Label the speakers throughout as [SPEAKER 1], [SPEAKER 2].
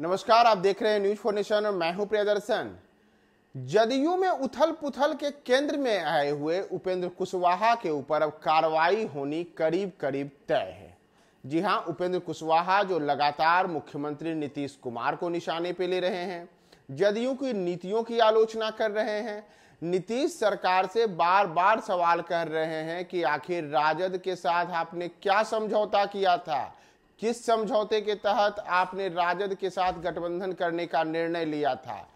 [SPEAKER 1] नमस्कार, आप देख रहे हैं न्यूज फॉर नेशन और मैं हूं प्रियदर्शन। जदयू में उथल पुथल के केंद्र में आए हुए उपेंद्र कुशवाहा के ऊपर अब कार्रवाई होनी करीब करीब तय है। जी हां, उपेंद्र कुशवाहा जो लगातार मुख्यमंत्री नीतीश कुमार को निशाने पे ले रहे हैं, जदयू की नीतियों की आलोचना कर रहे हैं, नीतीश सरकार से बार बार सवाल कर रहे हैं कि आखिर राजद के साथ आपने क्या समझौता किया था, किस समझौते के तहत आपने राजद के साथ गठबंधन करने का निर्णय लिया था।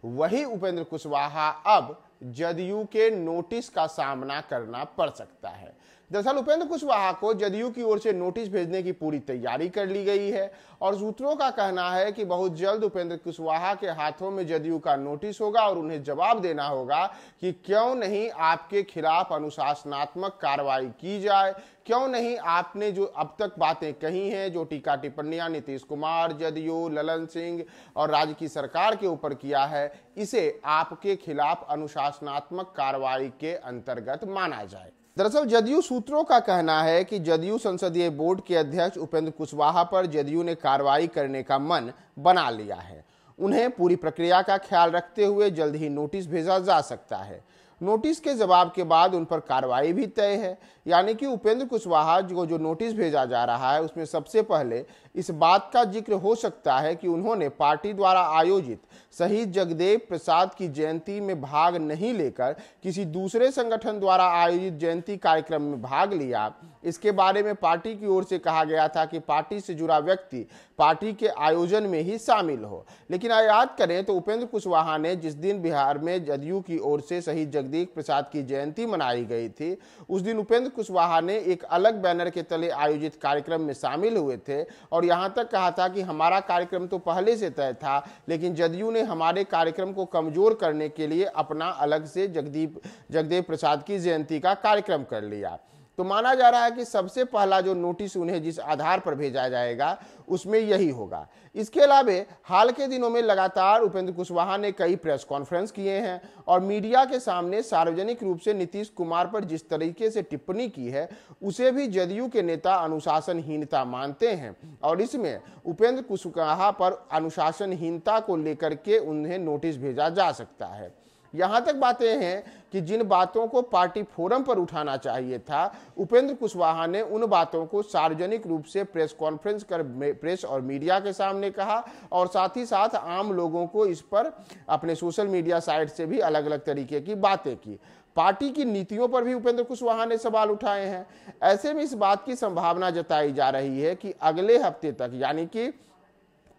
[SPEAKER 1] वही उपेंद्र कुशवाहा अब जदयू के नोटिस का सामना करना पड़ सकता है। दरअसल उपेंद्र कुशवाहा को जदयू की ओर से नोटिस भेजने की पूरी तैयारी कर ली गई है और सूत्रों का कहना है कि बहुत जल्द उपेंद्र कुशवाहा के हाथों में जदयू का नोटिस होगा और उन्हें जवाब देना होगा कि क्यों नहीं आपके खिलाफ अनुशासनात्मक कार्रवाई की जाए, क्यों नहीं आपने जो अब तक बातें कही हैं, जो टीका टिप्पणियां नीतीश कुमार, जदयू, ललन सिंह और राज्य की सरकार के ऊपर किया है, इसे आपके खिलाफ अनुशासनात्मक कार्रवाई के अंतर्गत माना जाए। दरअसल जदयू सूत्रों का कहना है कि जदयू संसदीय बोर्ड के अध्यक्ष उपेंद्र कुशवाहा पर जदयू ने कार्रवाई करने का मन बना लिया है। उन्हें पूरी प्रक्रिया का ख्याल रखते हुए जल्द ही नोटिस भेजा जा सकता है। नोटिस के जवाब के बाद उन पर कार्रवाई भी तय है, यानी कि उपेंद्र कुशवाहा को जो नोटिस भेजा जा रहा है उसमें सबसे पहले इस बात का जिक्र हो सकता है कि उन्होंने पार्टी द्वारा आयोजित शहीद जगदेव प्रसाद की जयंती में भाग नहीं लेकर किसी दूसरे संगठन द्वारा आयोजित जयंती कार्यक्रम में भाग लिया। इसके बारे में पार्टी की ओर से कहा गया था कि पार्टी से जुड़ा व्यक्ति पार्टी के आयोजन में ही शामिल हो। लेकिन याद करें तो उपेंद्र कुशवाहा ने जिस दिन बिहार में जदयू की ओर से शहीद जगदेव प्रसाद की जयंती मनाई गई थी, उस दिन उपेंद्र कुशवाहा ने एक अलग बैनर के तले आयोजित कार्यक्रम में शामिल हुए थे और यहां तक कहा था कि हमारा कार्यक्रम तो पहले से तय था, लेकिन जदयू ने हमारे कार्यक्रम को कमजोर करने के लिए अपना अलग से जगदेव प्रसाद की जयंती का कार्यक्रम कर लिया। तो माना जा रहा है कि सबसे पहला जो नोटिस उन्हें जिस आधार पर भेजा जाएगा उसमें यही होगा। इसके अलावा हाल के दिनों में लगातार उपेंद्र कुशवाहा ने कई प्रेस कॉन्फ्रेंस किए हैं और मीडिया के सामने सार्वजनिक रूप से नीतीश कुमार पर जिस तरीके से टिप्पणी की है उसे भी जदयू के नेता अनुशासनहीनता मानते हैं और इसमें उपेंद्र कुशवाहा पर अनुशासनहीनता को लेकर के उन्हें नोटिस भेजा जा सकता है। यहां तक बातें हैं कि जिन बातों को पार्टी फोरम पर उठाना चाहिए था, उपेंद्र कुशवाहा ने उन बातों को सार्वजनिक रूप से प्रेस कॉन्फ्रेंस कर प्रेस और मीडिया के सामने कहा और साथ ही साथ आम लोगों को इस पर अपने सोशल मीडिया साइट से भी अलग अलग तरीके की बातें की। पार्टी की नीतियों पर भी उपेंद्र कुशवाहा ने सवाल उठाए हैं। ऐसे में इस बात की संभावना जताई जा रही है कि अगले हफ्ते तक, यानी कि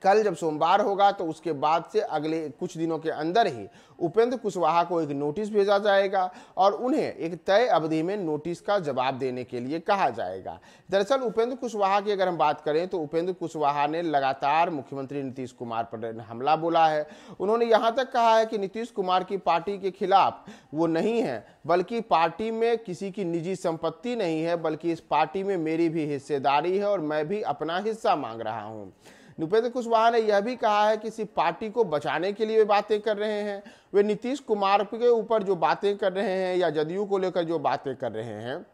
[SPEAKER 1] कल जब सोमवार होगा तो उसके बाद से अगले कुछ दिनों के अंदर ही उपेंद्र कुशवाहा को एक नोटिस भेजा जाएगा और उन्हें एक तय अवधि में नोटिस का जवाब देने के लिए कहा जाएगा। दरअसल उपेंद्र कुशवाहा की अगर हम बात करें तो उपेंद्र कुशवाहा ने लगातार मुख्यमंत्री नीतीश कुमार पर हमला बोला है। उन्होंने यहां तक कहा है कि नीतीश कुमार की पार्टी के खिलाफ वो नहीं है, बल्कि पार्टी में किसी की निजी संपत्ति नहीं है, बल्कि इस पार्टी में मेरी भी हिस्सेदारी है और मैं भी अपना हिस्सा मांग रहा हूं। उपेंद्र कुशवाहा ने यह भी कहा है कि सिर्फ पार्टी को बचाने के लिए वे बातें कर रहे हैं। वे नीतीश कुमार के ऊपर जो बातें कर रहे हैं या जदयू को लेकर जो बातें कर रहे हैं,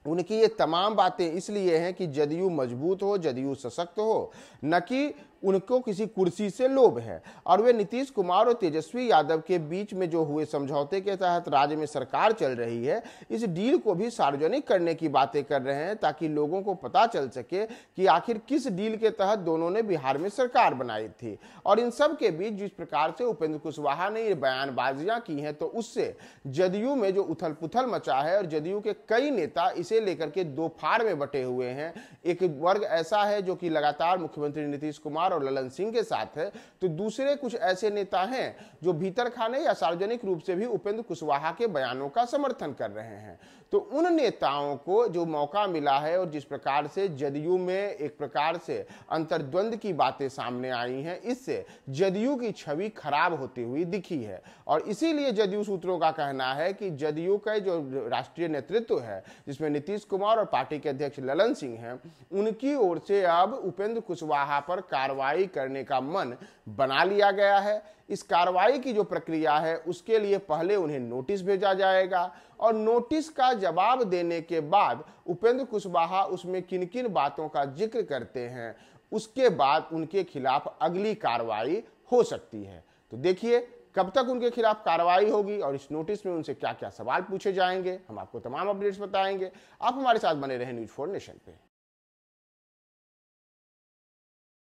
[SPEAKER 1] उनकी ये तमाम बातें इसलिए हैं कि जदयू मजबूत हो, जदयू सशक्त हो, न कि उनको किसी कुर्सी से लोभ है। और वे नीतीश कुमार और तेजस्वी यादव के बीच में जो हुए समझौते के तहत राज्य में सरकार चल रही है, इस डील को भी सार्वजनिक करने की बातें कर रहे हैं ताकि लोगों को पता चल सके कि आखिर किस डील के तहत दोनों ने बिहार में सरकार बनाई थी। और इन सब के बीच जिस प्रकार से उपेंद्र कुशवाहा ने ये बयानबाजियां की हैं, तो उससे जदयू में जो उथल पुथल मचा है और जदयू के कई नेता इसे लेकर के दो फाड़ में बटे हुए हैं। एक वर्ग ऐसा है जो कि लगातार मुख्यमंत्री नीतीश कुमार और ललन सिंह के साथ है, तो दूसरे कुछ ऐसे नेता हैं जो भीतर खाने या सार्वजनिक रूप से भी उपेंद्र कुशवाहा के बयानों का समर्थन कर रहे हैं। तो उन नेताओं को जो मौका मिला है और जिस प्रकार से जदयू में एक प्रकार से अंतर्द्वंद की बातें सामने आई हैं, इससे जदयू की छवि खराब होती हुई दिखी है। और इसीलिए जदयू सूत्रों का कहना है कि जदयू का जो राष्ट्रीय नेतृत्व है, जिसमें नीतीश कुमार और पार्टी के अध्यक्ष ललन सिंह हैं, उनकी ओर से अब उपेंद्र कुशवाहा पर कार्रवाई करने का मन बना लिया गया है। इस कार्रवाई की जो प्रक्रिया है उसके लिए पहले उन्हें नोटिस भेजा जाएगा और नोटिस का जवाब देने के बाद उपेंद्र कुशवाहा उसमें किन किन बातों का जिक्र करते हैं उसके बाद उनके खिलाफ अगली कार्रवाई हो सकती है। तो देखिए कब तक उनके खिलाफ कार्रवाई होगी और इस नोटिस में उनसे क्या क्या सवाल पूछे जाएंगे। हम आपको तमाम अपडेट्स बताएंगे। आप हमारे साथ बने रहें न्यूज़ 4 नेशन पे।